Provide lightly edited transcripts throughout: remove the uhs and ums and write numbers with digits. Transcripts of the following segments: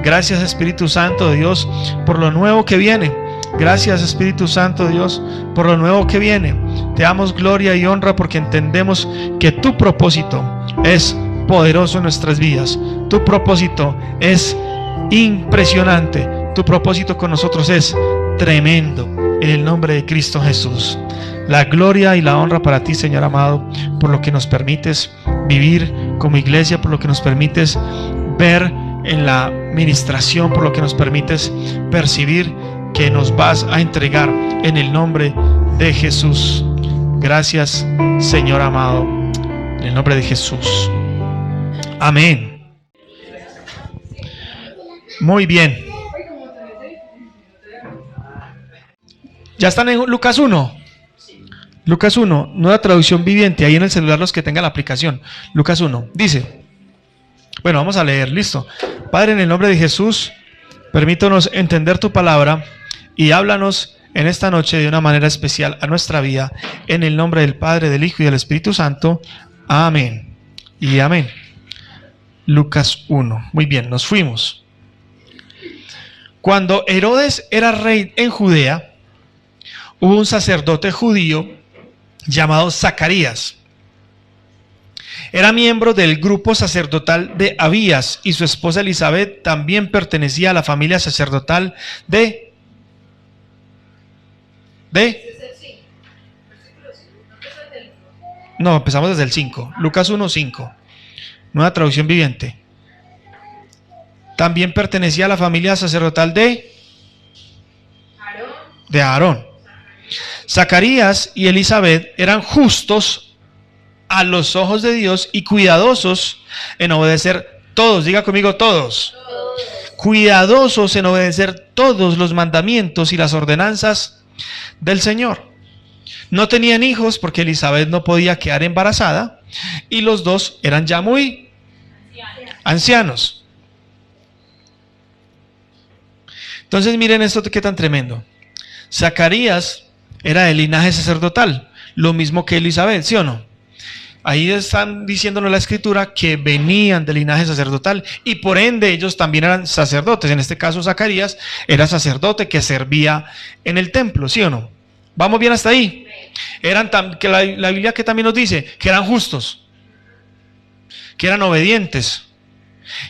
Gracias, Espíritu Santo de Dios, por lo nuevo que viene. Gracias, Espíritu Santo de Dios, por lo nuevo que viene. Te damos gloria y honra porque entendemos que tu propósito es poderoso en nuestras vidas. Tu propósito es impresionante. Tu propósito con nosotros es tremendo. En el nombre de Cristo Jesús. La gloria y la honra para ti, Señor amado, por lo que nos permites vivir como iglesia, por lo que nos permites ver en la ministración, por lo que nos permites percibir que nos vas a entregar en el nombre de Jesús. Gracias, Señor amado, en el nombre de Jesús. Amén. Muy bien. ¿Ya están en Lucas 1? Lucas 1, nueva traducción viviente, ahí en el celular los que tengan la aplicación. Lucas 1, dice, bueno, vamos a leer, listo. Padre, en el nombre de Jesús, permítanos entender tu palabra y háblanos en esta noche de una manera especial a nuestra vida, en el nombre del Padre, del Hijo y del Espíritu Santo. Amén y amén. Lucas 1, muy bien, nos fuimos. Cuando Herodes era rey en Judea, hubo un sacerdote judío llamado Zacarías. Era miembro del grupo sacerdotal de Abías y su esposa Elizabeth también pertenecía a la familia sacerdotal de no, empezamos desde el 5, Lucas 1, 5, nueva traducción viviente. También pertenecía a la familia sacerdotal de Aarón. Zacarías y Elizabeth eran justos a los ojos de Dios y cuidadosos en obedecer todos, diga conmigo todos, cuidadosos en obedecer todos los mandamientos y las ordenanzas del Señor. No tenían hijos porque Elizabeth no podía quedar embarazada y los dos eran ya muy ancianos. Entonces miren esto que tan tremendo. Zacarías era del linaje sacerdotal, lo mismo que Elizabeth, ¿sí o no? Ahí están diciéndonos la escritura que venían del linaje sacerdotal y por ende ellos también eran sacerdotes. En este caso Zacarías era sacerdote que servía en el templo, ¿sí o no? ¿Vamos bien hasta ahí? Eran que la Biblia que también nos dice que eran justos, que eran obedientes,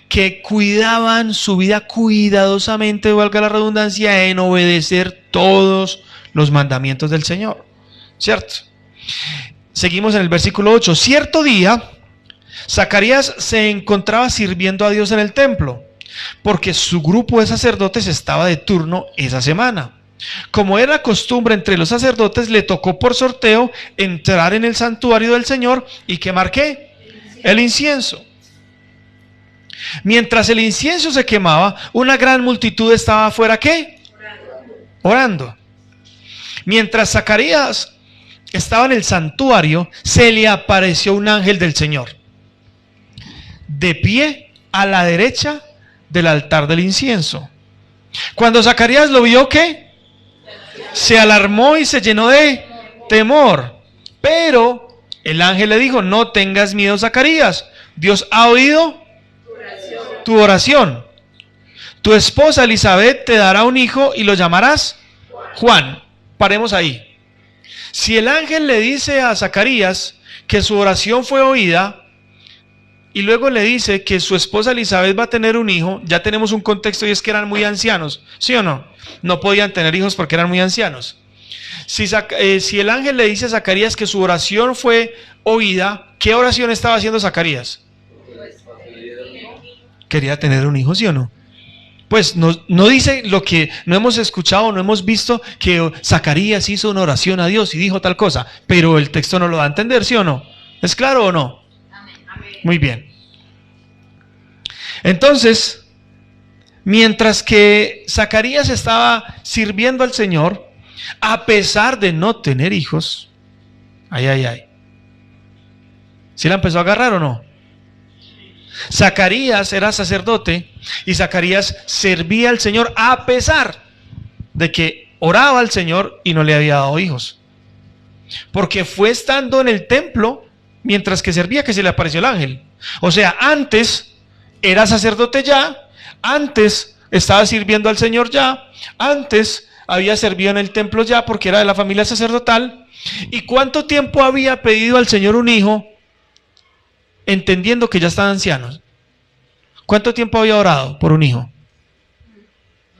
que cuidaban su vida cuidadosamente, valga la redundancia, en obedecer todos los mandamientos del Señor, ¿cierto? Seguimos en el versículo 8. Cierto día, Zacarías se encontraba sirviendo a Dios en el templo, porque su grupo de sacerdotes estaba de turno esa semana. Como era costumbre entre los sacerdotes, le tocó por sorteo entrar en el santuario del Señor y quemar ¿qué? El incienso. Mientras el incienso se quemaba, una gran multitud estaba afuera ¿qué? Orando. Mientras Zacarías estaba en el santuario, se le apareció un ángel del Señor, de pie a la derecha del altar del incienso. Cuando Zacarías lo vio, ¿qué? Se alarmó y se llenó de temor. Pero el ángel le dijo: no tengas miedo, Zacarías, Dios ha oído tu oración. Tu esposa Elizabeth te dará un hijo y lo llamarás Juan. Paremos ahí. Si el ángel le dice a Zacarías que su oración fue oída y luego le dice que su esposa Elizabeth va a tener un hijo, ya tenemos un contexto y es que eran muy ancianos, ¿sí o no? No podían tener hijos porque eran muy ancianos. Si el ángel le dice a Zacarías que su oración fue oída, ¿qué oración estaba haciendo Zacarías? Quería tener un hijo, ¿sí o no? Pues no dice lo que no hemos escuchado, no hemos visto, que Zacarías hizo una oración a Dios y dijo tal cosa, pero el texto no lo da a entender, ¿sí o no? ¿Es claro o no? Amén. Muy bien. Entonces, Mientras que Zacarías estaba sirviendo al Señor, a pesar de no tener hijos, ¿sí la empezó a agarrar o no? Zacarías era sacerdote y Zacarías servía al Señor a pesar de que oraba al Señor y no le había dado hijos. Porque fue estando en el templo mientras que servía que se le apareció el ángel. O sea, antes era sacerdote ya, antes estaba sirviendo al Señor ya, antes había servido en el templo ya porque era de la familia sacerdotal. ¿Y cuánto tiempo había pedido al Señor un hijo entendiendo que ya estaban ancianos? ¿Cuánto tiempo había orado por un hijo?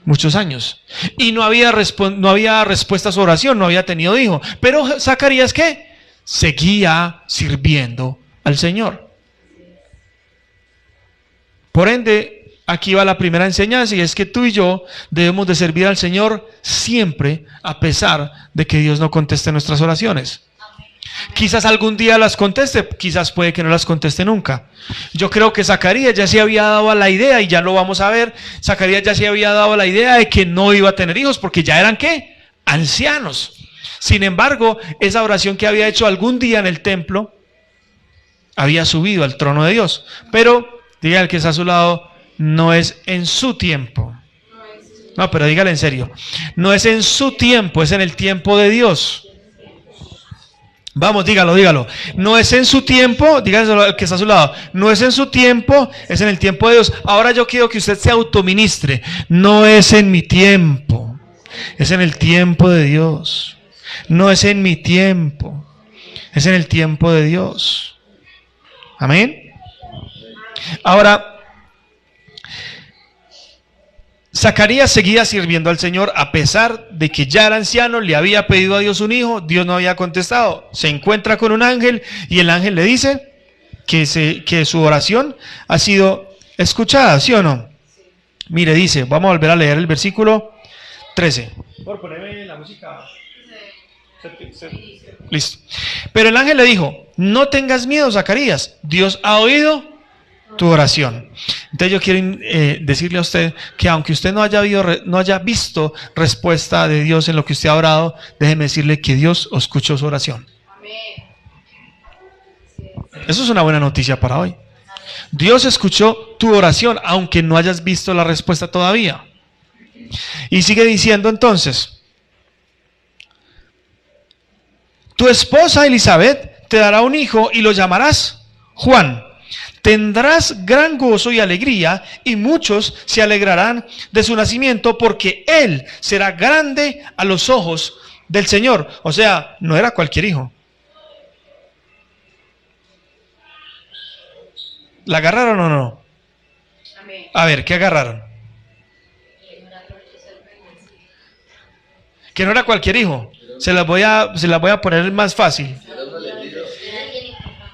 Muchos años. Y no había respuesta a su oración, no había tenido hijo. Pero Zacarías, ¿qué? Seguía sirviendo al Señor. Por ende, aquí va la primera enseñanza, y es que tú y yo debemos de servir al Señor siempre, a pesar de que Dios no conteste nuestras oraciones. Quizás algún día las conteste, quizás puede que no las conteste nunca. Yo creo que Zacarías ya se había dado a la idea, y ya lo vamos a ver, Zacarías ya se había dado a la idea de que no iba a tener hijos, porque ya eran ¿qué? Ancianos. Sin embargo, esa oración que había hecho algún día en el templo, había subido al trono de Dios. Pero, diga el que está a su lado, no es en su tiempo. No, pero dígale en serio, no es en su tiempo, es en el tiempo de Dios. Vamos, dígalo. No es en su tiempo, dígale al que está a su lado. No es en su tiempo, es en el tiempo de Dios. Ahora yo quiero que usted se autoministre. No es en mi tiempo, es en el tiempo de Dios. No es en mi tiempo, es en el tiempo de Dios. Amén. Ahora, Zacarías seguía sirviendo al Señor a pesar de que ya era anciano, le había pedido a Dios un hijo, Dios no había contestado. Se encuentra con un ángel y el ángel le dice que su oración ha sido escuchada, ¿sí o no? Mire, dice, vamos a volver a leer el versículo 13. Por ponerme la música. Listo. Pero el ángel le dijo, no tengas miedo, Zacarías, Dios ha oído tu oración. Entonces yo quiero decirle a usted que aunque usted no haya visto respuesta de Dios en lo que usted ha orado, déjeme decirle que Dios escuchó su oración. Eso es una buena noticia para hoy. Dios escuchó tu oración aunque no hayas visto la respuesta todavía. Y sigue diciendo entonces, tu esposa Elizabeth te dará un hijo y lo llamarás Juan. Tendrás gran gozo y alegría, y muchos se alegrarán de su nacimiento, porque él será grande a los ojos del Señor. O sea, no era cualquier hijo. ¿La agarraron o no? A ver, ¿qué agarraron? Que no era cualquier hijo. Se las voy a poner más fácil.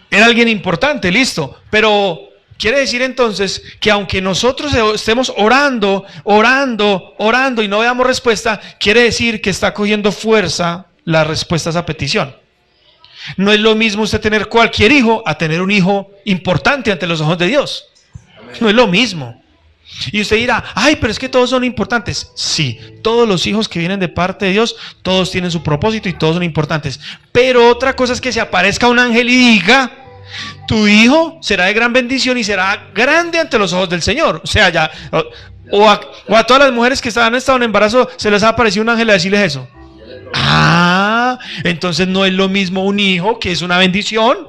Era alguien importante, listo. Pero quiere decir entonces que aunque nosotros estemos orando y no veamos respuesta, quiere decir que está cogiendo fuerza la respuesta a esa petición. No es lo mismo usted tener cualquier hijo a tener un hijo importante ante los ojos de Dios. No es lo mismo. Y usted dirá, ay, pero es que todos son importantes. Sí, todos los hijos que vienen de parte de Dios, todos tienen su propósito y todos son importantes. Pero otra cosa es que se aparezca un ángel y diga, tu hijo será de gran bendición y será grande ante los ojos del Señor. O sea, ya, o a todas las mujeres que han estado en embarazo, se les ha aparecido un ángel a decirles eso. Ah, entonces no es lo mismo un hijo que es una bendición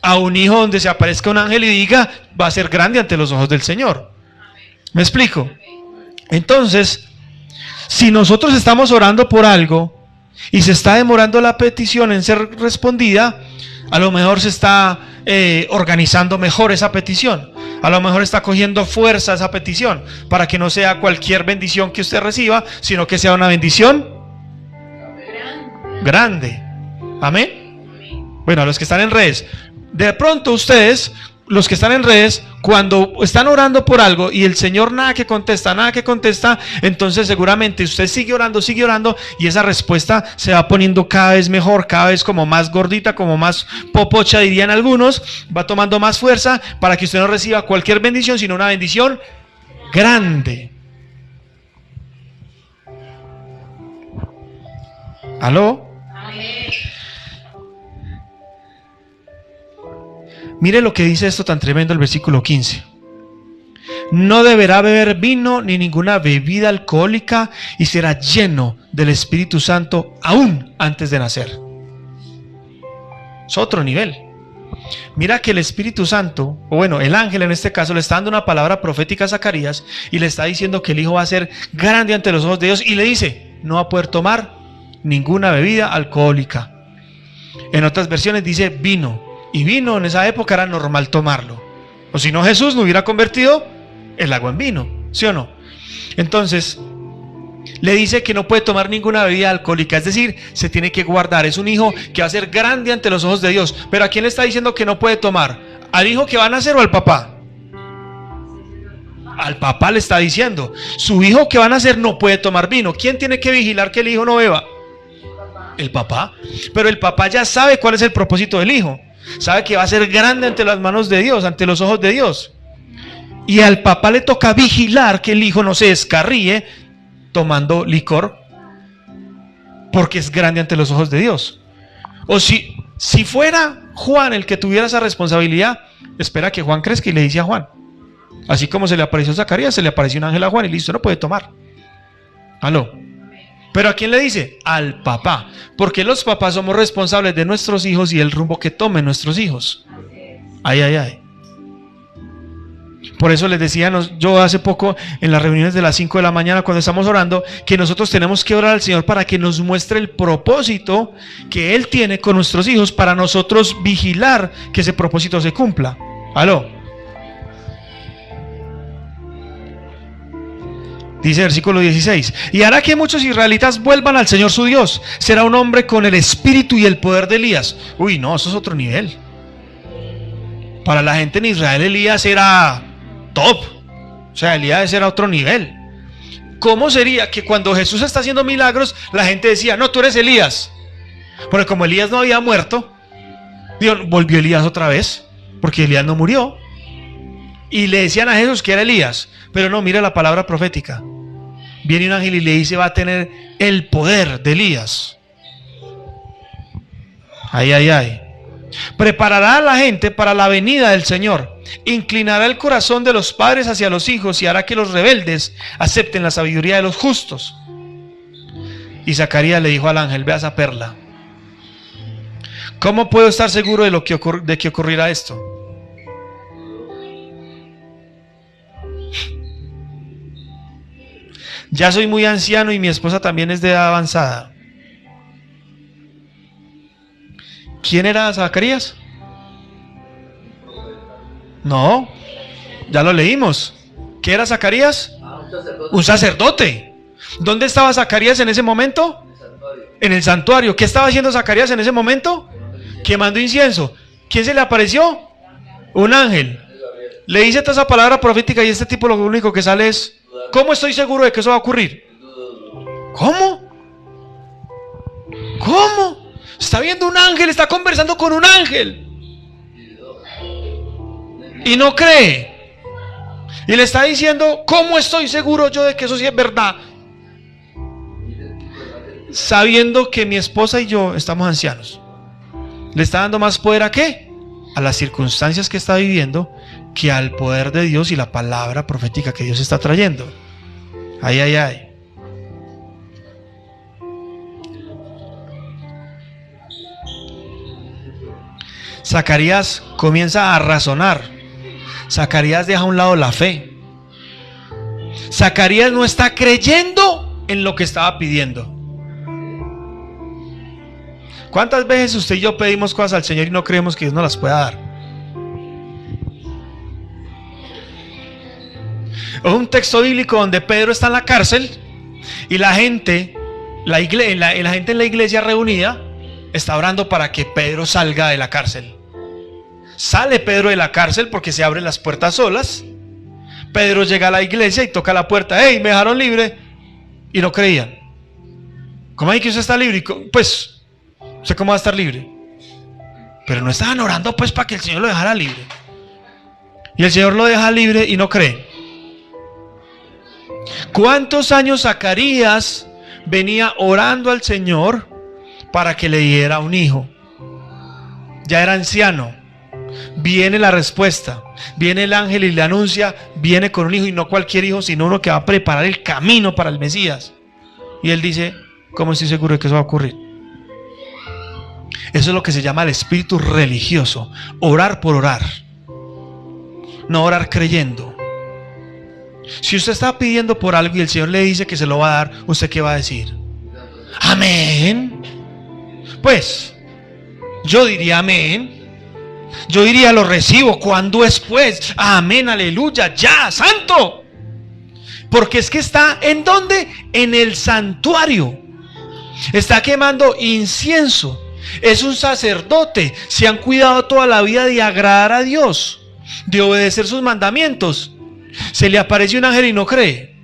a un hijo donde se aparezca un ángel y diga, va a ser grande ante los ojos del Señor. ¿Me explico? Entonces, si nosotros estamos orando por algo y se está demorando la petición en ser respondida, a lo mejor se está organizando mejor esa petición. A lo mejor está cogiendo fuerza esa petición para que no sea cualquier bendición que usted reciba, sino que sea una bendición grande. Amén. Bueno, a los que están en redes, de pronto ustedes, los que están en redes, cuando están orando por algo y el Señor nada que contesta, entonces seguramente usted sigue orando y esa respuesta se va poniendo cada vez mejor, cada vez como más gordita, como más popocha dirían algunos, va tomando más fuerza para que usted no reciba cualquier bendición, sino una bendición grande. ¿Aló? Mire lo que dice esto tan tremendo el versículo 15. No deberá beber vino ni ninguna bebida alcohólica y será lleno del Espíritu Santo aún antes de nacer. Es otro nivel. Mira que el Espíritu Santo, o bueno, el ángel en este caso, le está dando una palabra profética a Zacarías y le está diciendo que el hijo va a ser grande ante los ojos de Dios y le dice, no va a poder tomar ninguna bebida alcohólica. En otras versiones dice vino, y vino en esa época era normal tomarlo. O si no, Jesús no hubiera convertido el agua en vino, ¿sí o no? Entonces le dice que no puede tomar ninguna bebida alcohólica, es decir, se tiene que guardar. Es un hijo que va a ser grande ante los ojos de Dios. Pero ¿a quién le está diciendo que no puede tomar? ¿Al hijo que va a nacer o al papá? Al papá le está diciendo, su hijo que va a nacer no puede tomar vino. ¿Quién tiene que vigilar que el hijo no beba? El papá. Pero el papá ya sabe cuál es el propósito del hijo. Sabe que va a ser grande ante las manos de Dios, ante los ojos de Dios. Y al papá le toca vigilar que el hijo no se descarríe tomando licor, porque es grande ante los ojos de Dios. O si fuera Juan el que tuviera esa responsabilidad, espera que Juan crezca y le dice a Juan. Así como se le apareció a Zacarías, se le apareció un ángel a Juan y listo, no puede tomar. ¿Aló? ¿Pero a quién le dice? Al papá. Porque los papás somos responsables de nuestros hijos y el rumbo que tomen nuestros hijos. Ay, ay, ay. Por eso les decía yo hace poco en las reuniones de las 5 de la mañana cuando estamos orando, que nosotros tenemos que orar al Señor para que nos muestre el propósito que Él tiene con nuestros hijos, para nosotros vigilar que ese propósito se cumpla. ¿Aló? Dice el versículo 16, y hará que muchos israelitas vuelvan al Señor su Dios. Será un hombre con el espíritu y el poder de Elías. Uy, no, eso es otro nivel. Para la gente en Israel Elías era top. O sea, Elías era otro nivel. ¿Cómo sería que cuando Jesús está haciendo milagros, la gente decía, no, tú eres Elías? Porque como Elías no había muerto, volvió Elías otra vez, porque Elías no murió. Y le decían a Jesús que era Elías. Pero no, mira la palabra profética. Viene un ángel y le dice, va a tener el poder de Elías. Ay, ay, ay. Preparará a la gente para la venida del Señor. Inclinará el corazón de los padres hacia los hijos y hará que los rebeldes acepten la sabiduría de los justos. Y Zacarías le dijo al ángel, ve a esa perla. ¿Cómo puedo estar seguro de que ocurrirá esto? Ya soy muy anciano y mi esposa también es de edad avanzada. ¿Quién era Zacarías? No, ya lo leímos. ¿Qué era Zacarías? Un sacerdote. ¿Dónde estaba Zacarías en ese momento? En el santuario. ¿Qué estaba haciendo Zacarías en ese momento? Quemando incienso. ¿Quién se le apareció? Un ángel. Le dice toda esa palabra profética y este tipo lo único que sale es, ¿cómo estoy seguro de que eso va a ocurrir? ¿Cómo? ¿Cómo? Está viendo un ángel, está conversando con un ángel y no cree. Y le está diciendo, ¿cómo estoy seguro yo de que eso sí es verdad? Sabiendo que mi esposa y yo estamos ancianos. ¿Le está dando más poder a qué? A las circunstancias que está viviendo, que al poder de Dios y la palabra profética que Dios está trayendo. Ay, ay, ay. Zacarías comienza a razonar. Zacarías deja a un lado la fe. Zacarías no está creyendo en lo que estaba pidiendo. ¿Cuántas veces usted y yo pedimos cosas al Señor y no creemos que Dios nos las pueda dar? Es un texto bíblico donde Pedro está en la cárcel y la gente en la iglesia reunida está orando para que Pedro salga de la cárcel. Sale Pedro de la cárcel porque se abren las puertas solas. Pedro llega a la iglesia y toca la puerta. ¡Hey, me dejaron libre! Y no creían. ¿Cómo hay que usted está libre? Pues, ¿usted cómo va a estar libre? Pero no estaban orando pues para que el Señor lo dejara libre. Y el Señor lo deja libre y no cree. ¿Cuántos años Zacarías venía orando al Señor para que le diera un hijo? Ya era anciano. Viene la respuesta. Viene el ángel y le anuncia, viene con un hijo, y no cualquier hijo, sino uno que va a preparar el camino para el Mesías. Y él dice, ¿cómo estoy seguro de que eso va a ocurrir? Eso es lo que se llama el espíritu religioso. Orar por orar. No orar creyendo. Si usted está pidiendo por algo y el Señor le dice que se lo va a dar, ¿usted qué va a decir? Amén. Pues yo diría amén. Yo diría lo recibo. ¿Cuándo es pues? Amén, aleluya, ya, santo. Porque es que está ¿en dónde? En el santuario. Está quemando incienso. Es un sacerdote. Se han cuidado toda la vida de agradar a Dios, de obedecer sus mandamientos. Se le aparece un ángel y no cree.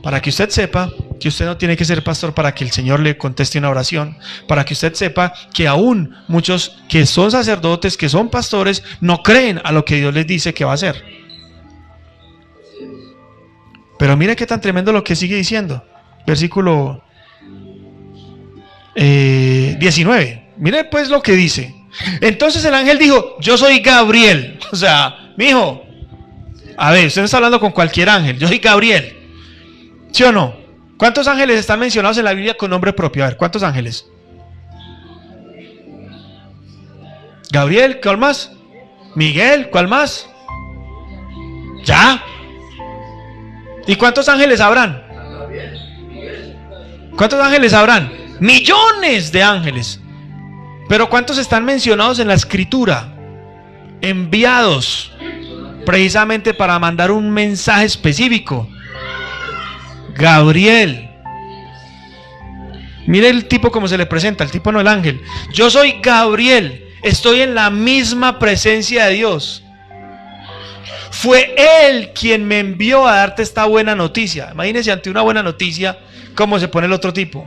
Para que usted sepa que usted no tiene que ser pastor para que el Señor le conteste una oración. Para que usted sepa que aún muchos que son sacerdotes, que son pastores, no creen a lo que Dios les dice que va a hacer. Pero mire qué tan tremendo lo que sigue diciendo. Versículo 19. Mire pues lo que dice. Entonces el ángel dijo, yo soy Gabriel. O sea, mijo, a ver, usted no está hablando con cualquier ángel. Yo soy Gabriel. ¿Sí o no? ¿Cuántos ángeles están mencionados en la Biblia con nombre propio? A ver, ¿cuántos ángeles? Gabriel, ¿cuál más? Miguel, ¿cuál más? ¿Ya? ¿Y cuántos ángeles habrán? ¿Cuántos ángeles habrán? Millones de ángeles. Pero ¿cuántos están mencionados en la Escritura? Enviados precisamente para mandar un mensaje específico. Gabriel. Mire el tipo como se le presenta, el tipo no el ángel. Yo soy Gabriel, estoy en la misma presencia de Dios. Fue Él quien me envió a darte esta buena noticia. Imagínense ante una buena noticia cómo se pone el otro tipo.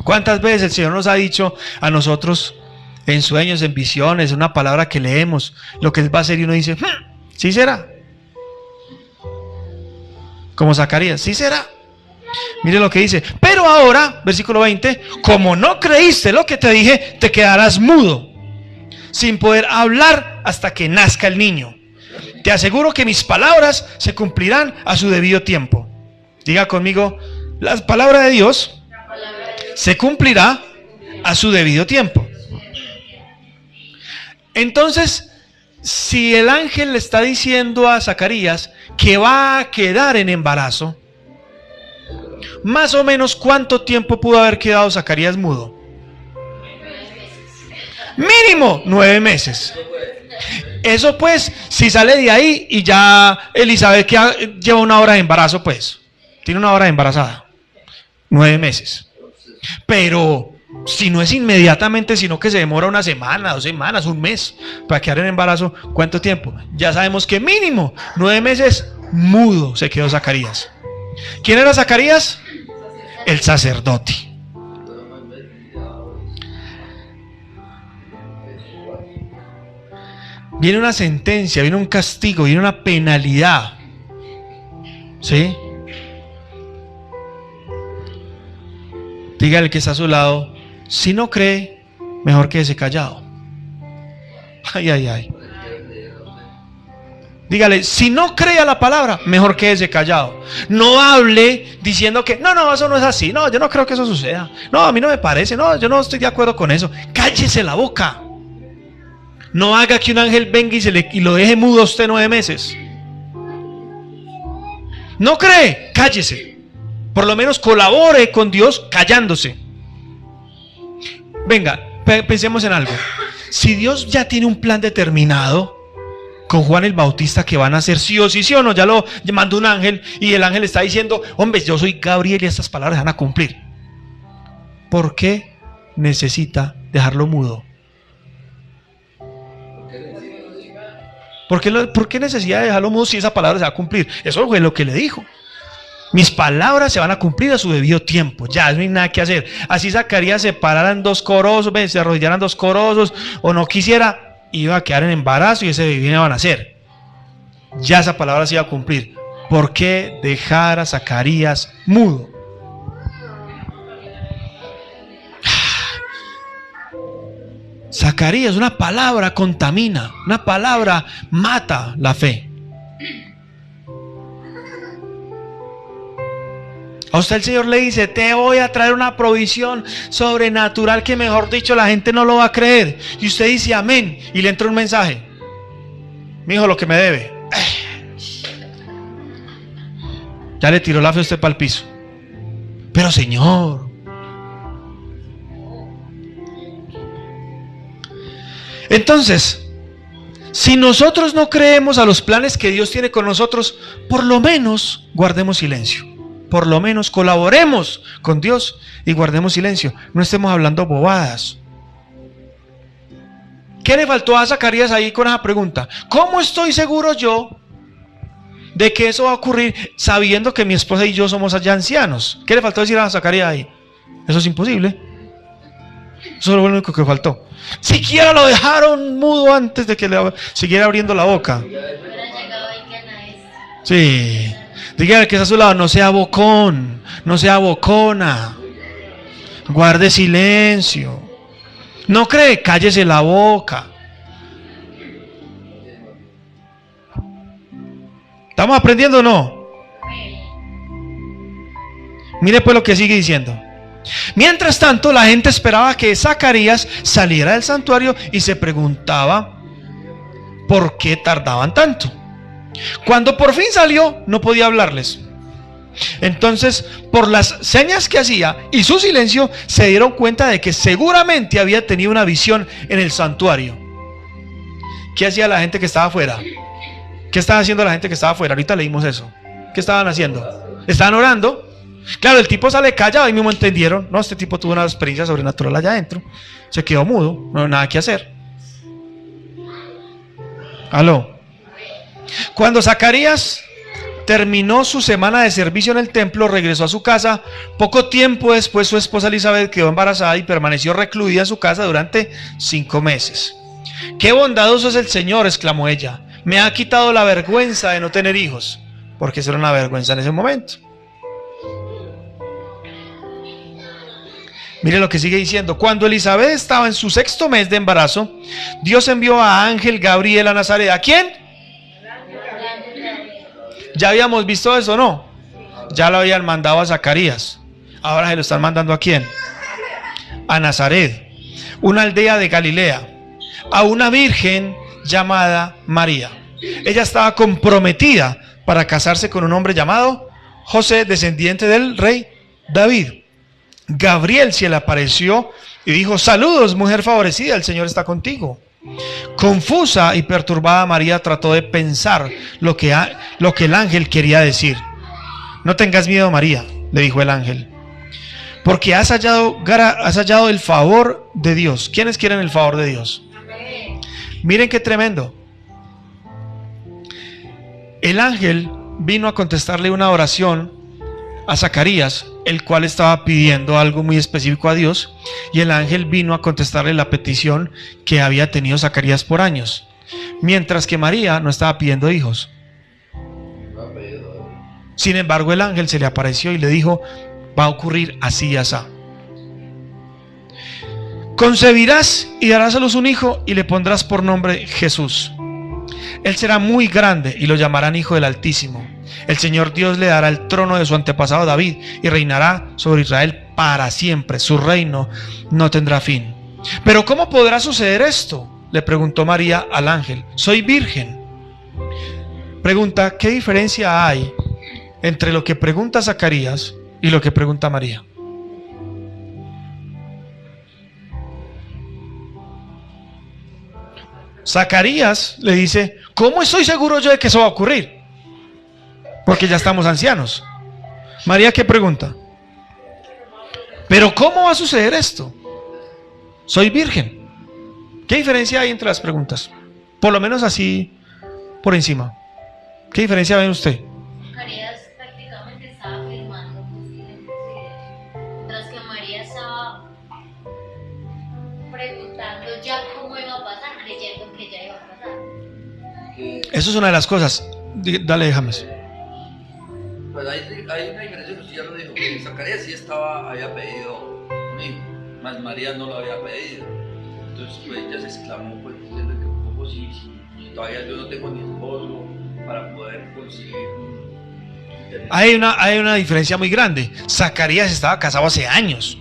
¿Cuántas veces el Señor nos ha dicho a nosotros en sueños, en visiones, una palabra que leemos, lo que Él va a hacer y uno dice, ¿sí será? Como Zacarías, ¿sí será? Mire lo que dice, pero ahora, versículo 20, como no creíste lo que te dije, te quedarás mudo, sin poder hablar hasta que nazca el niño. Te aseguro que mis palabras se cumplirán a su debido tiempo. Diga conmigo, la palabra de Dios se cumplirá a su debido tiempo. Entonces, si el ángel le está diciendo a Zacarías que va a quedar en embarazo, más o menos ¿cuánto tiempo pudo haber quedado Zacarías mudo? Mínimo 9 meses. Eso pues, si sale de ahí y ya Elizabeth que lleva 1 hora de embarazo, pues tiene 1 hora de embarazada, 9 meses. Pero si no es inmediatamente, sino que se demora 1 semana, 2 semanas, 1 mes para quedar en embarazo, ¿cuánto tiempo? Ya sabemos que mínimo 9 meses mudo se quedó Zacarías. ¿Quién era Zacarías? El sacerdote. Viene una sentencia, viene un castigo, viene una penalidad. ¿Sí? Dígale que está a su lado, si no cree, mejor quédese callado. Ay, ay, ay. Dígale, si no cree a la palabra, mejor quédese callado. No hable diciendo que, no, eso no es así. No, yo no creo que eso suceda. No, a mí no me parece. No, yo no estoy de acuerdo con eso. Cállese la boca. No haga que un ángel venga y lo deje mudo a usted 9 meses. No cree, cállese. Por lo menos colabore con Dios callándose. Venga, pensemos en algo. Si Dios ya tiene un plan determinado con Juan el Bautista que van a hacer sí o sí o no, ya lo mandó un ángel y el ángel está diciendo, hombre, yo soy Gabriel y estas palabras van a cumplir. ¿Por qué necesita dejarlo mudo? ¿Por qué necesidad de dejarlo mudo si esa palabra se va a cumplir? Eso fue lo que le dijo. Mis palabras se van a cumplir a su debido tiempo. Ya, no hay nada que hacer. Así Zacarías se parara en 2 corosos, se arrodillaran 2 corosos, o no quisiera, iba a quedar en embarazo y ese bebé iba a nacer. Ya esa palabra se iba a cumplir. ¿Por qué dejar a Zacarías mudo? Zacarías, una palabra contamina, una palabra mata la fe. A usted el Señor le dice: te voy a traer una provisión sobrenatural que, mejor dicho, la gente no lo va a creer. Y usted dice amén, y le entra un mensaje: mi hijo, lo que me debe. Ya le tiró la fe a usted para el piso. Pero Señor, entonces, si nosotros no creemos a los planes que Dios tiene con nosotros, por lo menos guardemos silencio. Por lo menos colaboremos con Dios y guardemos silencio. No estemos hablando bobadas. ¿Qué le faltó a Zacarías ahí con esa pregunta? ¿Cómo estoy seguro yo de que eso va a ocurrir sabiendo que mi esposa y yo somos allá ancianos? ¿Qué le faltó decir a Zacarías ahí? Eso es imposible. Eso es lo único que faltó. Siquiera lo dejaron mudo antes de que le siguiera abriendo la boca. Sí. Dígale que está a su lado: no sea bocón, no sea bocona. Guarde silencio. No cree, cállese la boca. ¿Estamos aprendiendo o no? Mire pues lo que sigue diciendo. Mientras tanto, la gente esperaba que Zacarías saliera del santuario y se preguntaba por qué tardaban tanto. Cuando por fin salió, no podía hablarles. Entonces, por las señas que hacía y su silencio, se dieron cuenta de que seguramente había tenido una visión en el santuario. ¿Qué hacía la gente que estaba afuera? ¿Qué estaba haciendo la gente que estaba afuera? Ahorita leímos eso. ¿Qué estaban haciendo? Estaban orando. Claro, el tipo sale callado, ahí mismo entendieron. No, este tipo tuvo una experiencia sobrenatural allá adentro. Se quedó mudo, no hay nada que hacer. Aló. Cuando Zacarías terminó su semana de servicio en el templo, regresó a su casa. Poco tiempo después, su esposa Elizabeth quedó embarazada y permaneció recluida en su casa durante 5 meses. ¡Qué bondadoso es el Señor!, exclamó ella. Me ha quitado la vergüenza de no tener hijos, porque eso era una vergüenza en ese momento. Mire lo que sigue diciendo. Cuando Elizabeth estaba en su 6º mes de embarazo, Dios envió a ángel Gabriel a Nazaret. ¿A quién? ¿Ya habíamos visto eso o no? Ya lo habían mandado a Zacarías. Ahora se lo están mandando ¿a quién? A Nazaret, una aldea de Galilea, a una virgen llamada María. Ella estaba comprometida para casarse con un hombre llamado José, descendiente del rey David. Gabriel se le apareció y dijo: saludos, mujer favorecida, el Señor está contigo. Confusa y perturbada, María trató de pensar lo que el ángel quería decir. No tengas miedo, María, le dijo el ángel, porque has hallado el favor de Dios. ¿Quiénes quieren el favor de Dios? Miren qué tremendo. El ángel vino a contestarle una oración a Zacarías, el cual estaba pidiendo algo muy específico a Dios, y el ángel vino a contestarle la petición que había tenido Zacarías por años, mientras que María no estaba pidiendo hijos. Sin embargo, el ángel se le apareció y le dijo: va a ocurrir así y asá. Concebirás y darás a luz un hijo y le pondrás por nombre Jesús. Él será muy grande y lo llamarán Hijo del Altísimo. El Señor Dios le dará el trono de su antepasado David y reinará sobre Israel para siempre. Su reino no tendrá fin. ¿Pero cómo podrá suceder esto?, le preguntó María al ángel. Soy virgen. Pregunta: ¿qué diferencia hay entre lo que pregunta Zacarías y lo que pregunta María? Zacarías le dice: ¿cómo estoy seguro yo de que eso va a ocurrir? Porque ya estamos ancianos. María, ¿qué pregunta? ¿Pero cómo va a suceder esto? Soy virgen. ¿Qué diferencia hay entre las preguntas? Por lo menos así, por encima. ¿Qué diferencia ve usted? Zacarías prácticamente estaba afirmando mientras que María estaba preguntando ya cómo iba a pasar, creyendo que ya iba a pasar. Eso es una de las cosas. Dale, déjame. Pues hay una diferencia que usted ya lo dijo, que Zacarías sí había pedido un hijo, mas María no lo había pedido. Entonces pues ella se exclamó, pues diciendo que un poco si todavía yo no tengo ni esposo para poder conseguir Hay una diferencia muy grande. Zacarías estaba casado hace años.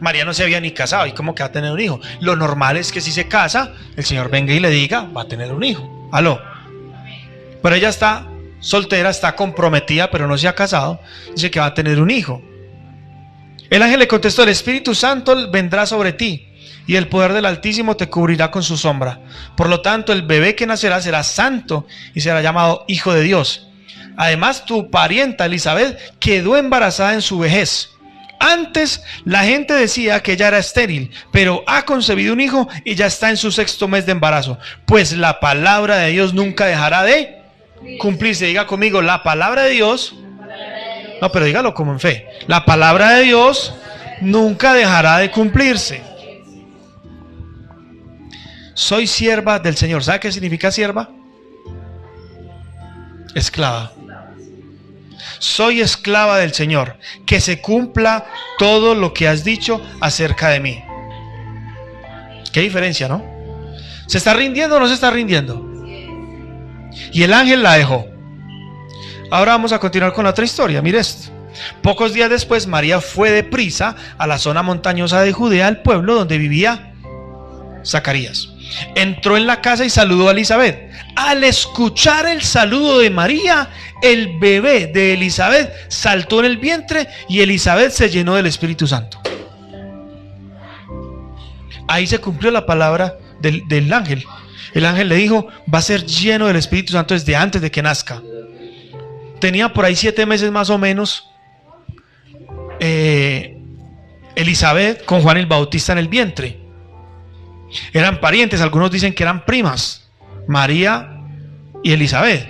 María no se había ni casado. ¿Y cómo que va a tener un hijo? Lo normal es que si se casa, el Señor venga y le diga, va a tener un hijo. Aló. Pero ella está soltera, está comprometida, pero no se ha casado. Dice que va a tener un hijo. El ángel le contestó: el Espíritu Santo vendrá sobre ti, y el poder del Altísimo te cubrirá con su sombra. Por lo tanto, el bebé que nacerá será santo y será llamado Hijo de Dios. Además, tu parienta Elizabeth quedó embarazada en su vejez. Antes la gente decía que ella era estéril, pero ha concebido un hijo y ya está en su 6º mes de embarazo. Pues la palabra de Dios nunca dejará de cumplirse. Diga conmigo, la palabra de Dios. No, pero dígalo como en fe. La palabra de Dios nunca dejará de cumplirse. Soy sierva del Señor. ¿Sabe qué significa sierva? Esclava. Soy esclava del Señor. Que se cumpla todo lo que has dicho acerca de mí. Qué diferencia, ¿no? ¿Se está rindiendo o no se está rindiendo? Y el ángel la dejó. Ahora vamos a continuar con la otra historia. Mire esto. Pocos días después, María fue deprisa a la zona montañosa de Judea, al pueblo donde vivía Zacarías. Entró en la casa y saludó a Elizabeth. Al escuchar el saludo de María, el bebé de Elizabeth saltó en el vientre y Elizabeth se llenó del Espíritu Santo. Ahí se cumplió la palabra del ángel. El ángel le dijo: va a ser lleno del Espíritu Santo desde antes de que nazca. Tenía por ahí 7 meses más o menos Elizabeth con Juan el Bautista en el vientre. Eran parientes, algunos dicen que eran primas, María y Elizabeth.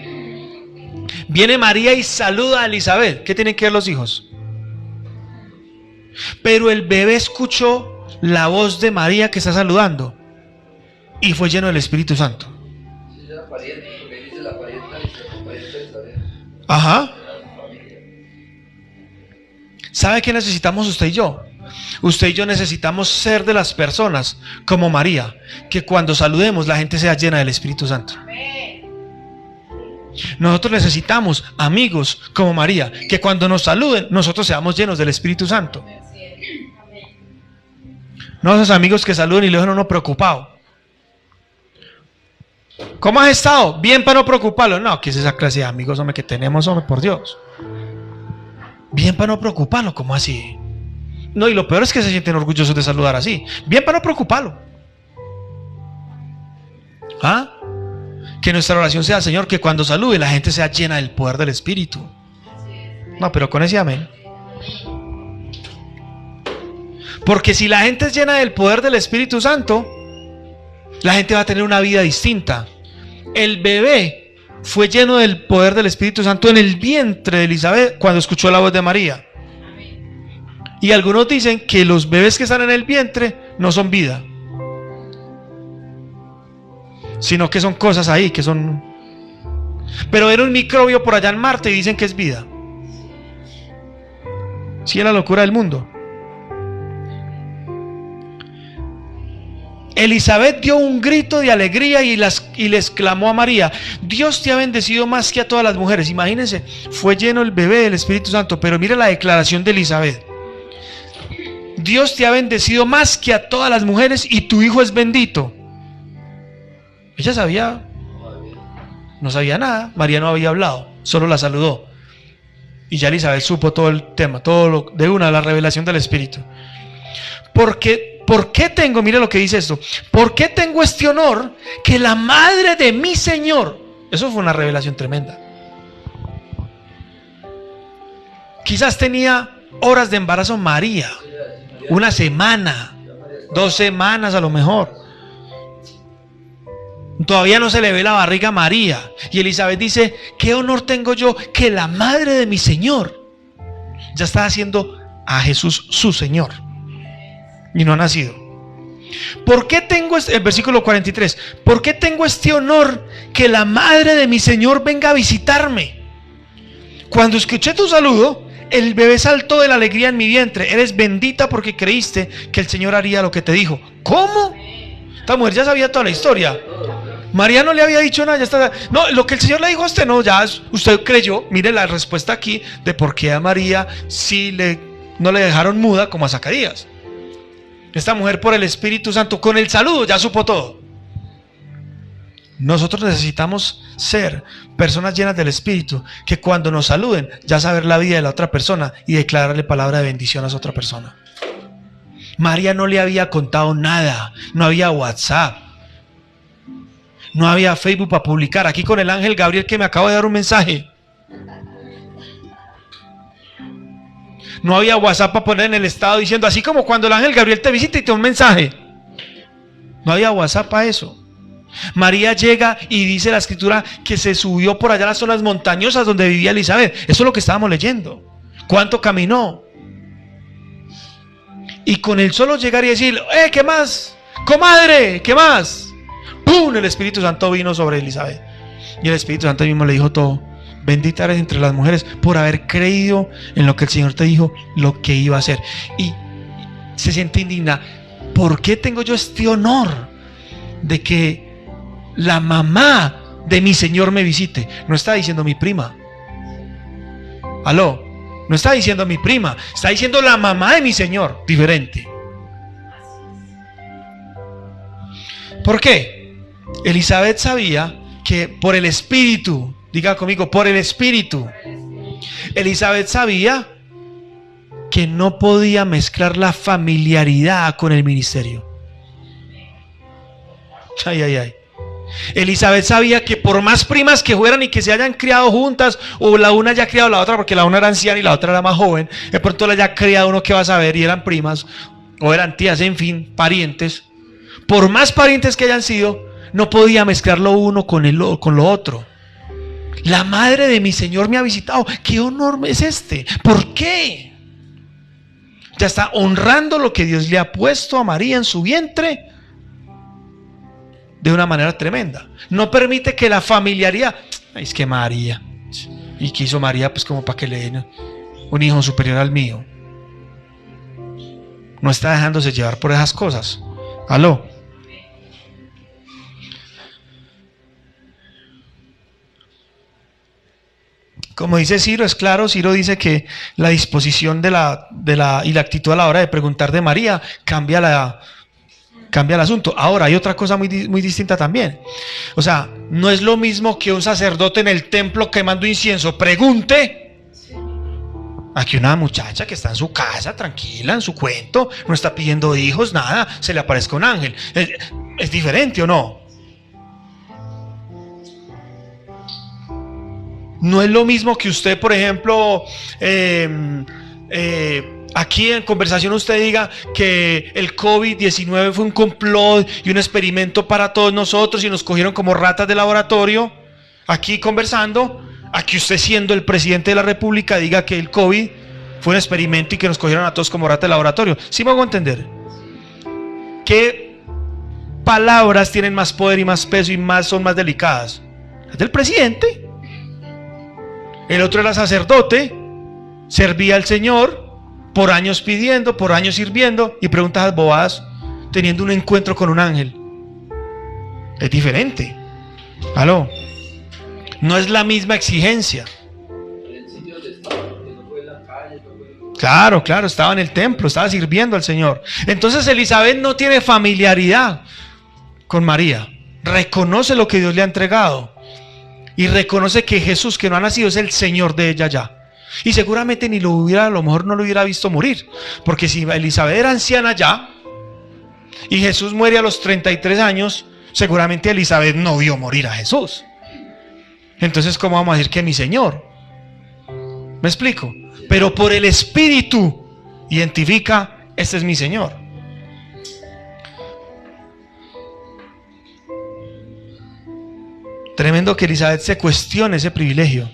Viene María y saluda a Elizabeth. ¿Qué tienen que ver los hijos? Pero el bebé escuchó la voz de María que está saludando y fue lleno del Espíritu Santo. Ajá. ¿Sabe qué necesitamos usted y yo? Usted y yo necesitamos ser de las personas como María, que cuando saludemos la gente sea llena del Espíritu Santo. Nosotros necesitamos amigos como María, que cuando nos saluden nosotros seamos llenos del Espíritu Santo. No esos amigos que saluden y le dejan a uno preocupado. ¿Cómo has estado? Bien, para no preocuparlo. No, ¿qué es esa clase de amigos, hombre, que tenemos, hombre, por Dios? Bien para no preocuparlo, ¿cómo así? No, y lo peor es que se sienten orgullosos de saludar así. Bien para no preocuparlo. ¿Ah? Que nuestra oración sea: Señor, que cuando salude la gente sea llena del poder del Espíritu. No, pero con ese amén. Porque si la gente es llena del poder del Espíritu Santo, la gente va a tener una vida distinta. El bebé fue lleno del poder del Espíritu Santo en el vientre de Elizabeth cuando escuchó la voz de María. Y algunos dicen que los bebés que están en el vientre no son vida, sino que son cosas ahí, que son... Pero era un microbio por allá en Marte y dicen que es vida. Sí, es la locura del mundo. Elizabeth dio un grito de alegría y le exclamó a María: Dios te ha bendecido más que a todas las mujeres. Imagínense, fue lleno el bebé del Espíritu Santo. Pero mire la declaración de Elizabeth: Dios te ha bendecido más que a todas las mujeres y tu hijo es bendito. Ella sabía, no sabía nada. María no había hablado, solo la saludó. Y ya Elizabeth supo todo el tema, de la revelación del Espíritu. ¿Por qué tengo, mire lo que dice esto: ¿por qué tengo este honor que la madre de mi Señor? Eso fue una revelación tremenda. Quizás tenía horas de embarazo María, 1 semana, 2 semanas a lo mejor. Todavía no se le ve la barriga a María. Y Elizabeth dice: ¿qué honor tengo yo que la madre de mi Señor? Ya está haciendo a Jesús su Señor y no ha nacido. ¿Por qué tengo el versículo 43? ¿Por qué tengo este honor que la madre de mi Señor venga a visitarme? Cuando escuché tu saludo, el bebé saltó de la alegría en mi vientre. Eres bendita porque creíste que el Señor haría lo que te dijo. ¿Cómo? Esta mujer ya sabía toda la historia. María no le había dicho nada, ya está. No, lo que el Señor le dijo a usted, no, ya usted creyó. Mire la respuesta aquí de por qué a María no le dejaron muda como a Zacarías. Esta mujer por el Espíritu Santo, con el saludo, ya supo todo. Nosotros necesitamos ser personas llenas del Espíritu, que cuando nos saluden, ya saber la vida de la otra persona y declararle palabra de bendición a esa otra persona. María no le había contado nada, no había WhatsApp, no había Facebook para publicar. Aquí con el ángel Gabriel que me acaba de dar un mensaje. No había WhatsApp para poner en el estado diciendo, así como cuando el ángel Gabriel te visita y te da un mensaje. No había WhatsApp para eso. María llega y dice la escritura que se subió por allá a las zonas montañosas donde vivía Elizabeth. Eso es lo que estábamos leyendo. ¿Cuánto caminó? Y con el solo llegar y decir, ¿qué más? Comadre, ¿qué más? ¡Pum! El Espíritu Santo vino sobre Elizabeth. Y el Espíritu Santo mismo le dijo todo. Bendita eres entre las mujeres por haber creído en lo que el Señor te dijo, lo que iba a hacer. Y se siente indigna. ¿Por qué tengo yo este honor de que la mamá de mi Señor me visite? No está diciendo mi prima. Aló, no está diciendo mi prima, está diciendo la mamá de mi Señor. Diferente. ¿Por qué? Elizabeth sabía que por el Espíritu, diga conmigo, por el Espíritu, Elizabeth sabía que no podía mezclar la familiaridad con el ministerio. Ay, ay, ay. Elizabeth sabía que por más primas que fueran y que se hayan criado juntas, o la una haya criado a la otra, porque la una era anciana y la otra era más joven, de pronto la haya criado uno que va a saber, y eran primas, o eran tías, en fin, parientes. Por más parientes que hayan sido, no podía mezclar lo uno con lo otro. La madre de mi Señor me ha visitado. ¿Qué honor es este? ¿Por qué? Ya está honrando lo que Dios le ha puesto a María en su vientre de una manera tremenda. No permite que la familiaridad, ay, es que María, y que hizo María pues como para que le den un hijo superior al mío. No está dejándose llevar por esas cosas. Aló. Como dice Ciro, es claro. Ciro dice que la disposición y la actitud a la hora de preguntar de María cambia el asunto. Ahora, hay otra cosa muy distinta también. O sea, no es lo mismo que un sacerdote en el templo quemando incienso pregunte a que una muchacha que está en su casa, tranquila, en su cuento, no está pidiendo hijos, nada, se le aparezca un ángel. ¿Es diferente o no? No es lo mismo que usted, por ejemplo, aquí en conversación usted diga que el COVID-19 fue un complot y un experimento para todos nosotros y nos cogieron como ratas de laboratorio, aquí conversando, aquí usted siendo el presidente de la República diga que el COVID fue un experimento y que nos cogieron a todos como ratas de laboratorio. ¿Sí me hago entender? ¿Qué palabras tienen más poder y más peso y son más delicadas? Las del presidente. El otro era sacerdote, servía al Señor, por años pidiendo, por años sirviendo, y preguntas bobadas, teniendo un encuentro con un ángel. Es diferente. ¿Aló? No es la misma exigencia. Claro, estaba en el templo, estaba sirviendo al Señor. Entonces Elizabeth no tiene familiaridad con María. Reconoce lo que Dios le ha entregado. Y reconoce que Jesús, que no ha nacido, es el Señor de ella ya. Y seguramente a lo mejor no lo hubiera visto morir. Porque si Elizabeth era anciana ya, y Jesús muere a los 33 años, seguramente Elizabeth no vio morir a Jesús. Entonces, ¿cómo vamos a decir que mi Señor? ¿Me explico? Pero por el Espíritu identifica, este es mi Señor. Tremendo que Elizabeth se cuestione ese privilegio.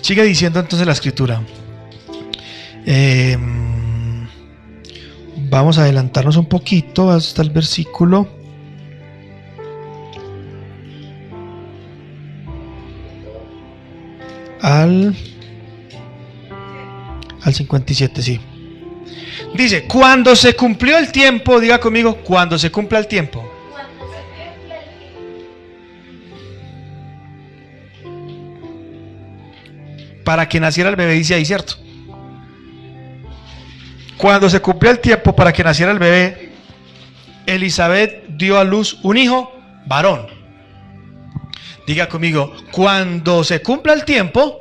Sigue diciendo entonces la escritura. Vamos a adelantarnos un poquito hasta el versículo al 57, sí. Dice, cuando se cumplió el tiempo, diga conmigo, cuando se cumpla el tiempo. Para que naciera el bebé, dice ahí, ¿cierto? Cuando se cumplió el tiempo para que naciera el bebé, Elizabeth dio a luz un hijo varón. Diga conmigo, cuando se cumpla el tiempo.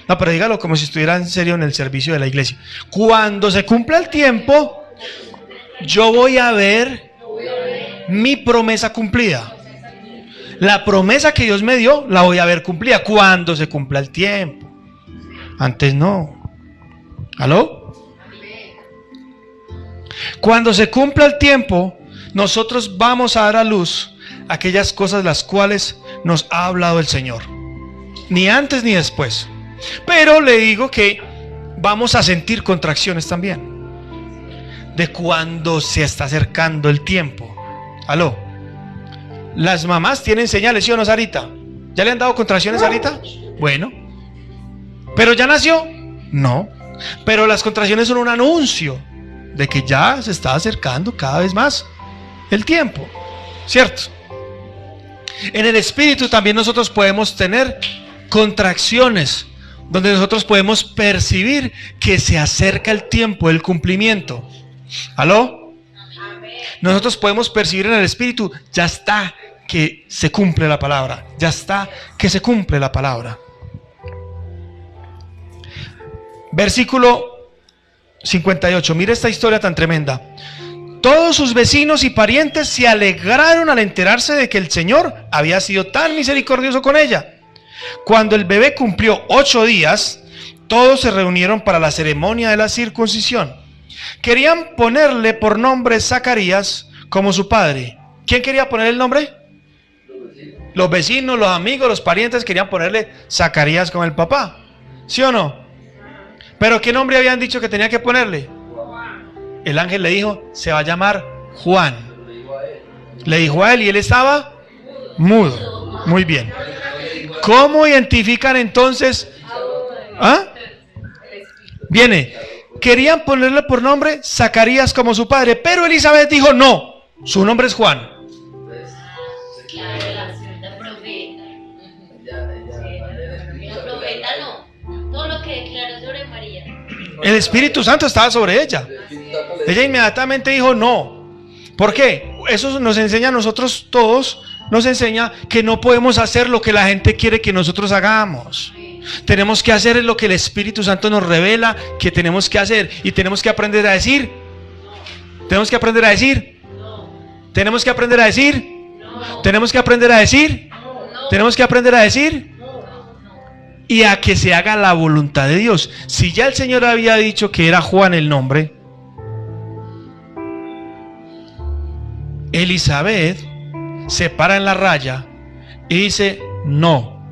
No, pero dígalo como si estuviera en serio en el servicio de la iglesia. Cuando se cumpla el tiempo, yo voy a ver mi promesa cumplida. La promesa que Dios me dio, la voy a ver cumplida cuando se cumpla el tiempo. Antes no. ¿Aló? Cuando se cumpla el tiempo, nosotros vamos a dar a luz aquellas cosas las cuales nos ha hablado el Señor. Ni antes ni después. Pero le digo que vamos a sentir contracciones también de cuando se está acercando el tiempo. ¿Aló? Las mamás tienen señales, ¿sí o no, Sarita? ¿Ya le han dado contracciones, Sarita? Bueno. ¿Pero ya nació? No. Pero las contracciones son un anuncio de que ya se está acercando cada vez más el tiempo, ¿cierto? En el espíritu también nosotros podemos tener contracciones donde nosotros podemos percibir que se acerca el tiempo del cumplimiento. ¿Aló? Nosotros podemos percibir en el espíritu, ya está que se cumple la palabra, ya está que se cumple la palabra. Versículo 58, mire esta historia tan tremenda. Todos sus vecinos y parientes se alegraron al enterarse de que el Señor había sido tan misericordioso con ella. Cuando el bebé cumplió 8 días, todos se reunieron para la ceremonia de la circuncisión. Querían ponerle por nombre Zacarías como su padre. ¿Quién quería poner el nombre? Los vecinos, los amigos, los parientes querían ponerle Zacarías como el papá. ¿Sí o no? ¿Pero qué nombre habían dicho que tenía que ponerle? El ángel le dijo, se va a llamar Juan. Le dijo a él y él estaba mudo. Muy bien. ¿Cómo identifican entonces? ¿Ah? Viene, querían ponerle por nombre Zacarías como su padre, pero Elizabeth dijo no, su nombre es Juan. Claro, la profeta. La profeta no. Todo lo que declaró sobre María. El Espíritu Santo estaba sobre ella. Ella inmediatamente dijo no. ¿Por qué? Eso nos enseña a nosotros todos. Nos enseña que no podemos hacer lo que la gente quiere que nosotros hagamos. Tenemos que hacer lo que el Espíritu Santo nos revela que tenemos que hacer. Y tenemos que aprender a decir. Tenemos que aprender a decir. Tenemos que aprender a decir. Tenemos que aprender a decir. Tenemos que aprender a decir. Y a que se haga la voluntad de Dios. Si ya el Señor había dicho que era Juan el nombre, Elizabeth se para en la raya y dice no.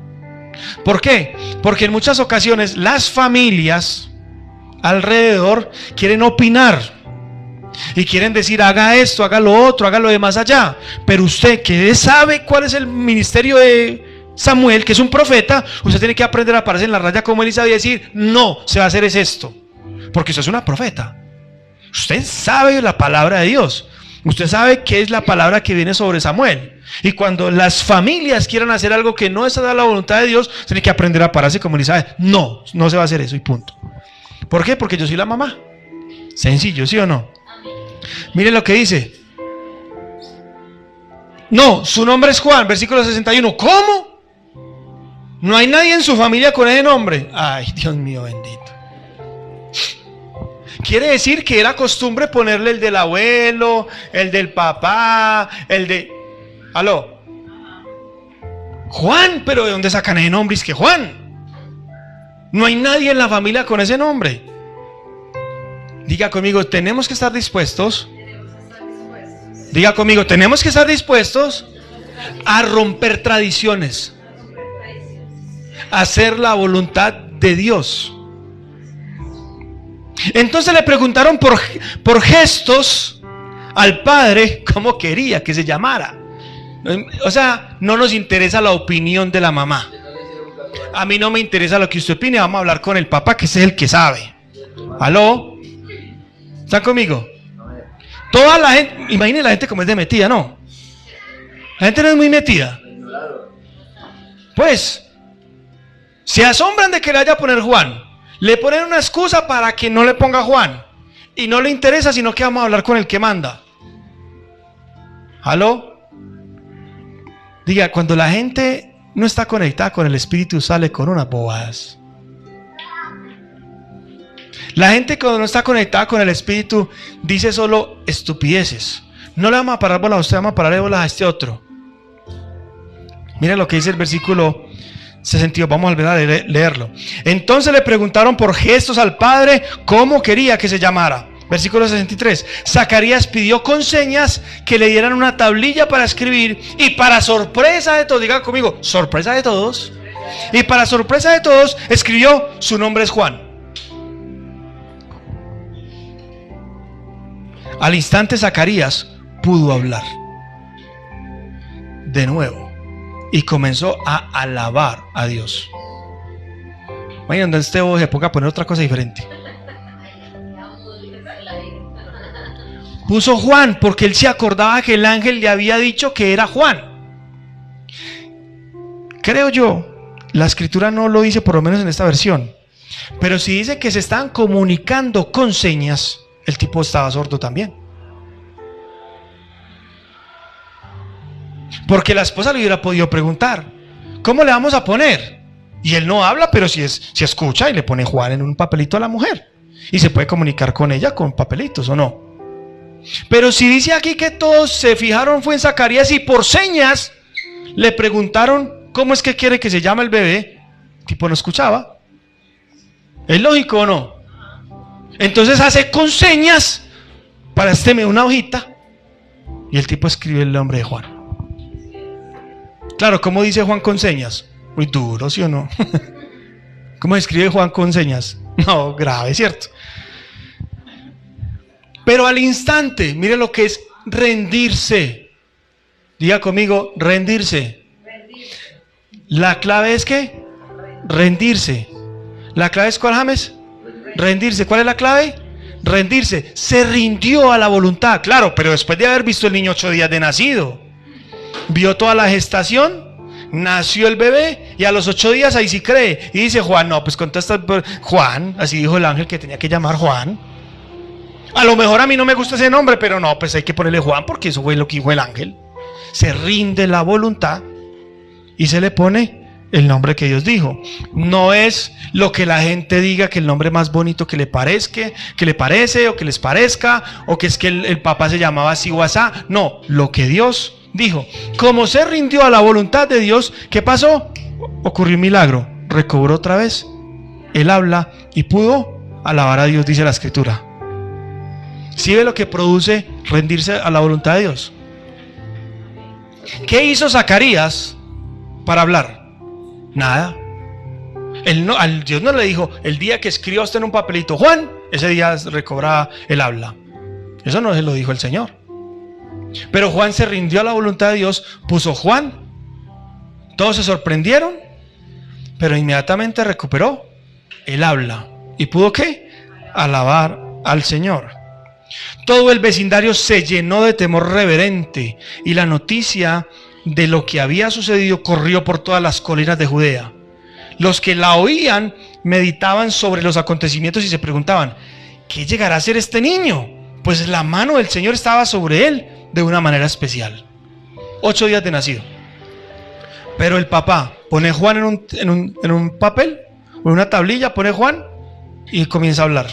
¿Por qué? Porque en muchas ocasiones las familias alrededor quieren opinar y quieren decir haga esto, haga lo otro, haga lo de más allá. Pero usted que sabe cuál es el ministerio de Samuel, que es un profeta, usted tiene que aprender a pararse en la raya como Elizabeth y decir no, se va a hacer es esto, porque usted es una profeta. Usted sabe la palabra de Dios. Usted sabe qué es la palabra que viene sobre Samuel. Y cuando las familias quieran hacer algo que no es a la voluntad de Dios, tiene que aprender a pararse como Elizabeth. No, no se va a hacer eso y punto. ¿Por qué? Porque yo soy la mamá. Sencillo, ¿sí o no? Miren lo que dice. No, su nombre es Juan, versículo 61. ¿Cómo? No hay nadie en su familia con ese nombre. Ay, Dios mío bendito. Quiere decir que era costumbre ponerle el del abuelo, el del papá, el de... ¿Aló? Juan, pero ¿de dónde sacan ese nombre? Es que Juan. No hay nadie en la familia con ese nombre. Diga conmigo, tenemos que estar dispuestos. Diga conmigo, tenemos que estar dispuestos a romper tradiciones, a hacer la voluntad de Dios. Entonces le preguntaron por gestos al padre cómo quería que se llamara. O sea, no nos interesa la opinión de la mamá. A mí no me interesa lo que usted opine, vamos a hablar con el papá, que ese es el que sabe. ¿Aló? ¿Están conmigo? Toda la gente, imagínense la gente como es de metida, ¿no? La gente no es muy metida. Pues, se asombran de que le vaya a poner Juan. Le ponen una excusa para que no le ponga Juan. Y no le interesa, sino que vamos a hablar con el que manda. ¿Aló? Diga, cuando la gente no está conectada con el Espíritu, sale con unas bobadas. La gente cuando no está conectada con el Espíritu dice solo estupideces. No le vamos a parar bolas a usted, vamos a pararle bolas a este otro. Mira lo que dice el versículo 62, vamos a volver a leerlo. Entonces le preguntaron por gestos al padre cómo quería que se llamara. Versículo 63. Zacarías pidió con señas que le dieran una tablilla para escribir, y para sorpresa de todos, diga conmigo, sorpresa de todos, y para sorpresa de todos escribió: su nombre es Juan. Al instante Zacarías pudo hablar de nuevo y comenzó a alabar a Dios. Vayan donde este se ponga a poner otra cosa diferente. Puso Juan porque él se acordaba que el ángel le había dicho que era Juan. Creo yo, la escritura no lo dice, por lo menos en esta versión, pero si dice que se estaban comunicando con señas, el tipo estaba sordo también. Porque la esposa le hubiera podido preguntar: ¿cómo le vamos a poner? Y él no habla, pero si escucha y le pone Juan en un papelito a la mujer. Y se puede comunicar con ella con papelitos, ¿o no? Pero si dice aquí que todos se fijaron fue en Zacarías y por señas le preguntaron ¿cómo es que quiere que se llame el bebé? El tipo no escuchaba. ¿Es lógico o no? Entonces hace con señas para una hojita y el tipo escribe el nombre de Juan. Claro, ¿cómo dice Juan con señas? Muy duro, ¿sí o no? ¿Cómo escribe Juan con señas? No, grave, ¿cierto? Pero al instante, mire lo que es rendirse. Diga conmigo, rendirse. La clave es ¿qué? Rendirse. ¿La clave es cuál, James? Rendirse. ¿Cuál es la clave? Rendirse. Se rindió a la voluntad, claro, pero después de haber visto el niño 8 días de nacido. Vio toda la gestación, nació el bebé y a los 8 días ahí sí cree. Y dice Juan, no, pues con toda esta... Juan, así dijo el ángel que tenía que llamar Juan. A lo mejor a mí no me gusta ese nombre, pero no, pues hay que ponerle Juan porque eso fue lo que dijo el ángel. Se rinde la voluntad y se le pone el nombre que Dios dijo. No es lo que la gente diga, que el nombre más bonito que le parezca, que le parece o que les parezca, o que es que el papá se llamaba así o asá. No, lo que Dios dijo. Como se rindió a la voluntad de Dios, ¿qué pasó? Ocurrió un milagro. Recobró otra vez el habla y pudo alabar a Dios, dice la escritura. ¿Sí ve lo que produce rendirse a la voluntad de Dios? ¿Qué hizo Zacarías para hablar? Nada. Dios no le dijo: el día que escriba usted en un papelito Juan, ese día recobraba el habla. Eso no se lo dijo el Señor. Pero Juan se rindió a la voluntad de Dios, puso Juan. Todos se sorprendieron, pero inmediatamente recuperó el habla. ¿Y pudo qué? Alabar al Señor. Todo el vecindario se llenó de temor reverente y la noticia de lo que había sucedido corrió por todas las colinas de Judea. Los que la oían meditaban sobre los acontecimientos y se preguntaban: ¿qué llegará a ser este niño? Pues la mano del Señor estaba sobre él de una manera especial. 8 días de nacido. Pero el papá pone Juan en un papel, en una tablilla, pone Juan y comienza a hablar.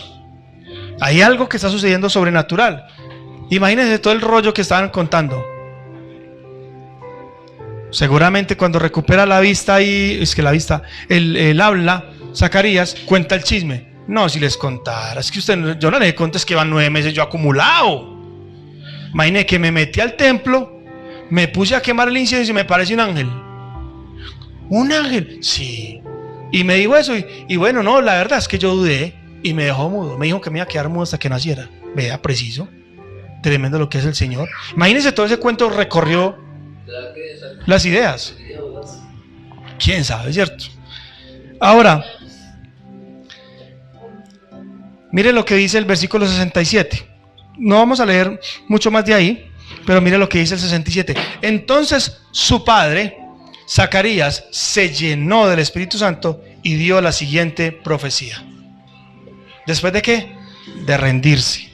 Hay algo que está sucediendo sobrenatural. Imagínense todo el rollo que estaban contando. Seguramente cuando recupera la vista el habla, Zacarías cuenta el chisme. No, si les contara, es que yo no les conté, es que van 9 meses yo acumulado. Imagínense que me metí al templo, me puse a quemar el incienso y me parece un ángel. ¿Un ángel? Sí. Y me dijo eso y bueno, no, la verdad es que yo dudé. Y me dejó mudo, me dijo que me iba a quedar mudo hasta que naciera. Vea, preciso. Tremendo lo que es el Señor. Imagínense, todo ese cuento recorrió las ideas. ¿Quién sabe, cierto? Ahora, mire lo que dice el versículo 67. No vamos a leer mucho más de ahí, pero mire lo que dice el 67. Entonces su padre, Zacarías, se llenó del Espíritu Santo y dio la siguiente profecía. ¿Después de qué? De rendirse.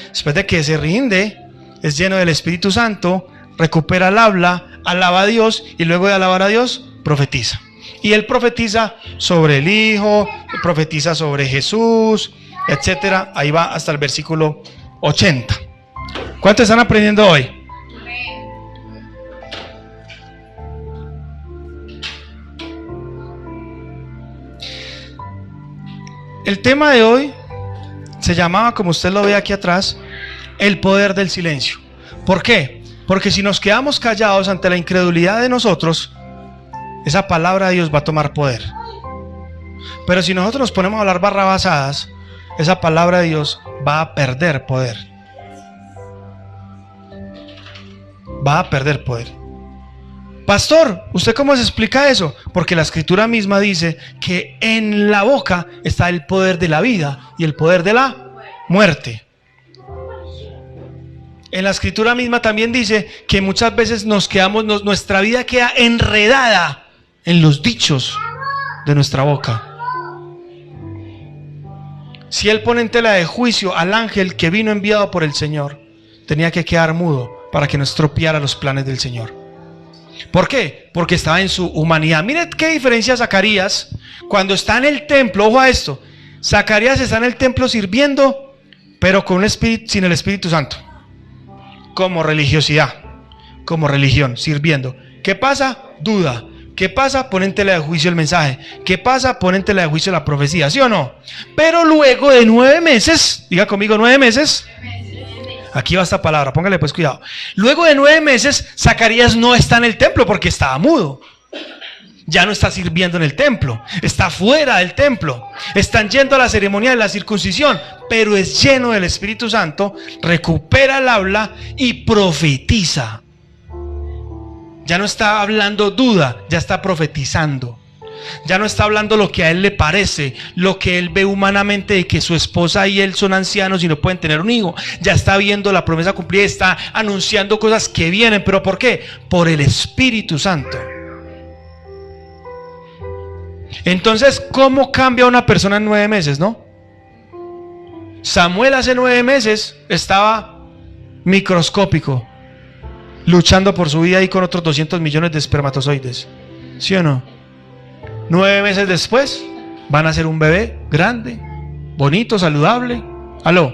Después de que se rinde, es lleno del Espíritu Santo, recupera el habla, alaba a Dios y luego de alabar a Dios, profetiza. Y él profetiza sobre el Hijo, profetiza sobre Jesús, etcétera. Ahí va hasta el versículo 80. ¿Cuántos están aprendiendo hoy? El tema de hoy se llamaba, como usted lo ve aquí atrás, el poder del silencio. ¿Por qué? Porque si nos quedamos callados ante la incredulidad de nosotros, esa palabra de Dios va a tomar poder. Pero si nosotros nos ponemos a hablar barrabasadas, esa palabra de Dios va a perder poder. Va a perder poder. Pastor, ¿usted cómo se explica eso? Porque la escritura misma dice que en la boca está el poder de la vida y el poder de la muerte. En la escritura misma también dice que muchas veces nuestra vida queda enredada en los dichos de nuestra boca. Si él pone en tela de juicio al ángel que vino enviado por el Señor, tenía que quedar mudo para que no estropeara los planes del Señor. ¿Por qué? Porque estaba en su humanidad. Mire qué diferencia Zacarías cuando está en el templo. Ojo a esto. Zacarías está en el templo sirviendo, pero con sin el Espíritu Santo. Como religiosidad, como religión, sirviendo. ¿Qué pasa? Duda. ¿Qué pasa? Pone en tela de juicio el mensaje. ¿Qué pasa? Pone en tela de juicio la profecía, ¿sí o no? Pero luego de 9 meses, diga conmigo 9 meses. Aquí va esta palabra, póngale pues cuidado. Luego de 9 meses, Zacarías no está en el templo porque estaba mudo. Ya no está sirviendo en el templo, está fuera del templo. Están yendo a la ceremonia de la circuncisión, pero es lleno del Espíritu Santo, recupera el habla y profetiza. Ya no está hablando duda, ya está profetizando. Ya no está hablando lo que a él le parece, lo que él ve humanamente de que su esposa y él son ancianos y no pueden tener un hijo. Ya está viendo la promesa cumplida, está anunciando cosas que vienen. ¿Pero por qué? Por el Espíritu Santo. Entonces, ¿cómo cambia una persona en 9 meses, no? Samuel hace 9 meses estaba microscópico, luchando por su vida y con otros 200 millones de espermatozoides. ¿Sí o no? 9 meses después van a ser un bebé grande, bonito, saludable. ¿Aló?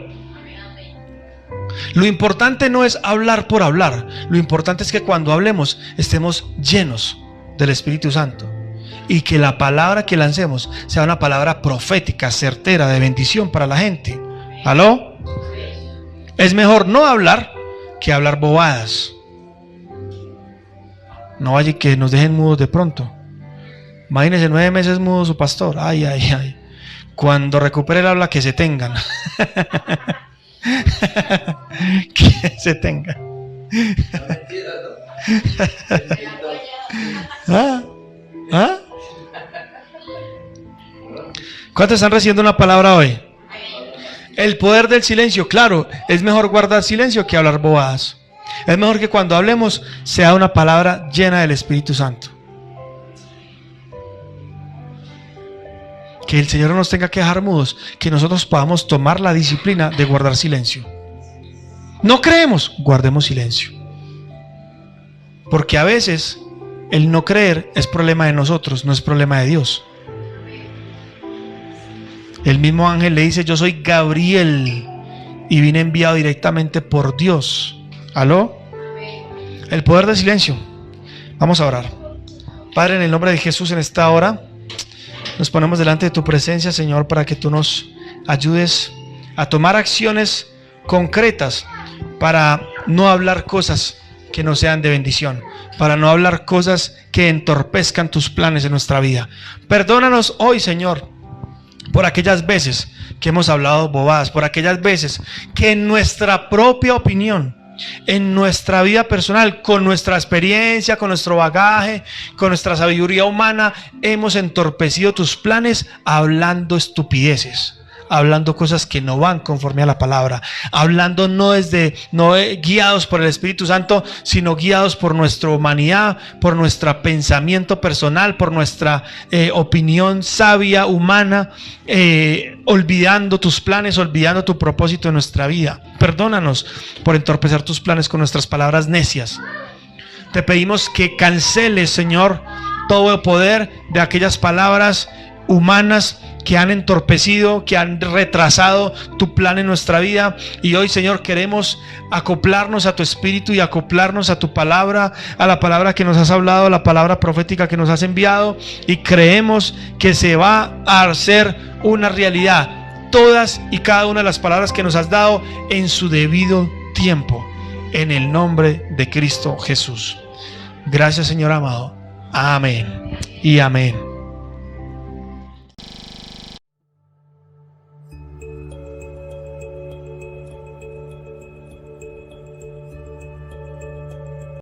Lo importante no es hablar por hablar. Lo importante es que cuando hablemos estemos llenos del Espíritu Santo y que la palabra que lancemos sea una palabra profética, certera, de bendición para la gente. ¿Aló? Es mejor no hablar que hablar bobadas. No vaya que nos dejen mudos de pronto. Imagínense 9 meses mudo su pastor. Ay, ay, ay. Cuando recupere el habla, que se tengan. Que se tengan. ¿Ah? ¿Ah? ¿Cuántos están recibiendo una palabra hoy? El poder del silencio. Claro, es mejor guardar silencio que hablar bobadas. Es mejor que cuando hablemos sea una palabra llena del Espíritu Santo. Que el Señor no nos tenga que dejar mudos, que nosotros podamos tomar la disciplina de guardar silencio. No creemos, guardemos silencio. Porque a veces el no creer es problema de nosotros, no es problema de Dios. El mismo ángel le dice: yo soy Gabriel y vine enviado directamente por Dios. ¿Aló? El poder del silencio. Vamos a orar. Padre, en el nombre de Jesús, en esta hora nos ponemos delante de tu presencia, Señor, para que tú nos ayudes a tomar acciones concretas para no hablar cosas que no sean de bendición, para no hablar cosas que entorpezcan tus planes en nuestra vida. Perdónanos hoy, Señor, por aquellas veces que hemos hablado bobadas, por aquellas veces que en nuestra propia opinión en nuestra vida personal, con nuestra experiencia, con nuestro bagaje, con nuestra sabiduría humana, hemos entorpecido tus planes hablando estupideces, hablando cosas que no van conforme a la palabra, hablando no guiados por el Espíritu Santo, sino guiados por nuestra humanidad, por nuestro pensamiento personal, por nuestra opinión sabia, humana, olvidando tus planes, olvidando tu propósito en nuestra vida. Perdónanos por entorpecer tus planes con nuestras palabras necias. Te pedimos que canceles, Señor, todo poder de aquellas palabras humanas que han entorpecido, que han retrasado tu plan en nuestra vida. Y hoy, Señor, queremos acoplarnos a tu Espíritu y acoplarnos a tu palabra, a la palabra que nos has hablado, a la palabra profética que nos has enviado, y creemos que se va a hacer una realidad todas y cada una de las palabras que nos has dado en su debido tiempo, en el nombre de Cristo Jesús. Gracias, Señor amado. Amén y amén.